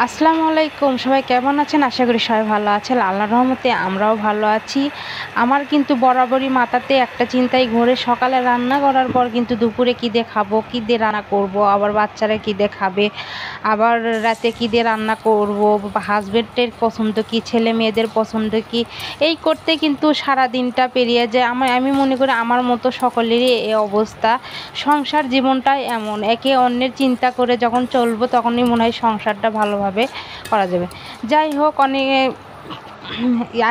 আসসালামু আলাইকুম, সবাই কেমন আছেন? আশা করি সবাই ভালো আছেন। আল্লাহর রহমতে আমরাও ভালো আছি। আমার কিন্তু বরাবরই মাথাতে একটা চিন্তাই ঘোরে, সকালে রান্না করার পর কিন্তু দুপুরে কী দিয়ে খাবো, কী দিয়ে রান্না করব, আবার বাচ্চারা কী দিয়ে খাবে, আবার রাতে কী দিয়ে রান্না করব, হাজবেন্ডের পছন্দ কী, ছেলে মেয়েদের পছন্দ কী, এই করতে কিন্তু সারা দিনটা পেরিয়ে যায়। আমি মনে করি আমার মতো সকলেরই এ অবস্থা। সংসার জীবনটাই এমন, একে অন্যের চিন্তা করে যখন চলবো তখনই মনে হয় সংসারটা ভালোভাবে করা যাবে। যাই হোক,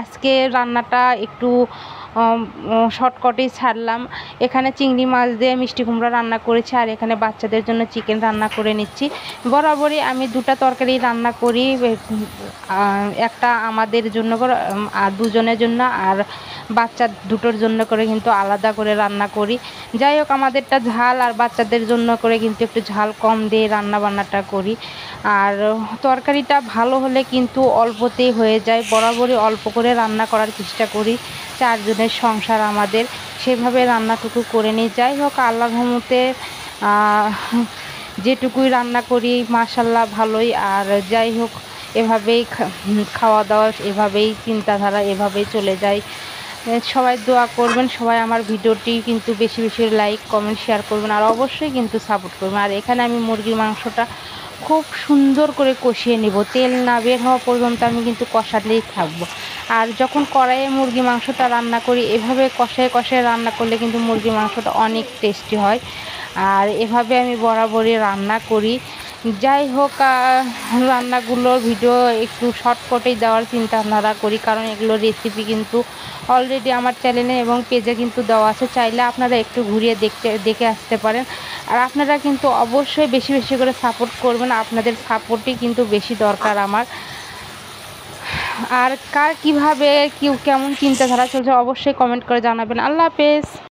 আজকে রান্নাটা একটু শর্টকাটেই ছাড়লাম। এখানে চিংড়ি মাছ দিয়ে মিষ্টি কুমড়া রান্না করেছি, আর এখানে বাচ্চাদের জন্য চিকেন রান্না করে নিচ্ছি। বরাবরই আমি দুটা তরকারি রান্না করি, একটা আমাদের জন্য করে আর দুজনের জন্য, আর বাচ্চা দুটোর জন্য করে কিন্তু আলাদা করে রান্না করি। যাই হোক, আমাদেরটা ঝাল আর বাচ্চাদের জন্য করে কিন্তু একটু ঝাল কম দিয়ে বান্নাটা করি। আর তরকারিটা ভালো হলে কিন্তু অল্পতেই হয়ে যায়। বরাবরই অল্প করে রান্না করার চেষ্টা করি, চারজনের সংসার আমাদের, সেভাবে রান্নাটুকু করে নিই। যাই হোক, আল্লাহর রহমতে যেটুকুই রান্না করি মাশাআল্লাহ ভালোই। আর যাই হোক, এভাবেই খাওয়া দাওয়া, এভাবেই চিন্তাধারা, এভাবেই চলে যায়। সবাই দোয়া করবেন, সবাই আমার ভিডিওটি কিন্তু বেশি বেশি লাইক কমেন্ট শেয়ার করবেন, আর অবশ্যই কিন্তু সাপোর্ট করবেন। আর এখানে আমি মুরগির মাংসটা খুব সুন্দর করে কষিয়ে নিব, তেল না বের হওয়া পর্যন্ত আমি কিন্তু কষাতেই থাকবো। আর যখন কড়াইয়ে মুরগি মাংসটা রান্না করি, এভাবে কষায় কষায় রান্না করলে কিন্তু মুরগি মাংসটা অনেক টেস্টি হয়। আর এভাবে আমি বরাবরই রান্না করি। যাই হোক, রান্নাগুলোর ভিডিও একটু শর্টকাটেই দেওয়ার চিন্তাধারা করি, কারণ এগুলোর রেসিপি কিন্তু অলরেডি আমার চ্যানেলে এবং পেজে কিন্তু দেওয়া আছে, চাইলে আপনারা একটু ঘুরিয়ে দেখে আসতে পারেন। আর আপনারা কিন্তু অবশ্যই বেশি বেশি করে সাপোর্ট করবেন, আপনাদের সাপোর্টই কিন্তু বেশি দরকার আমার। আর কার কীভাবে কেমন চিন্তাধারা চলছে অবশ্যই কমেন্ট করে জানাবেন। আল্লাহ হাফেজ।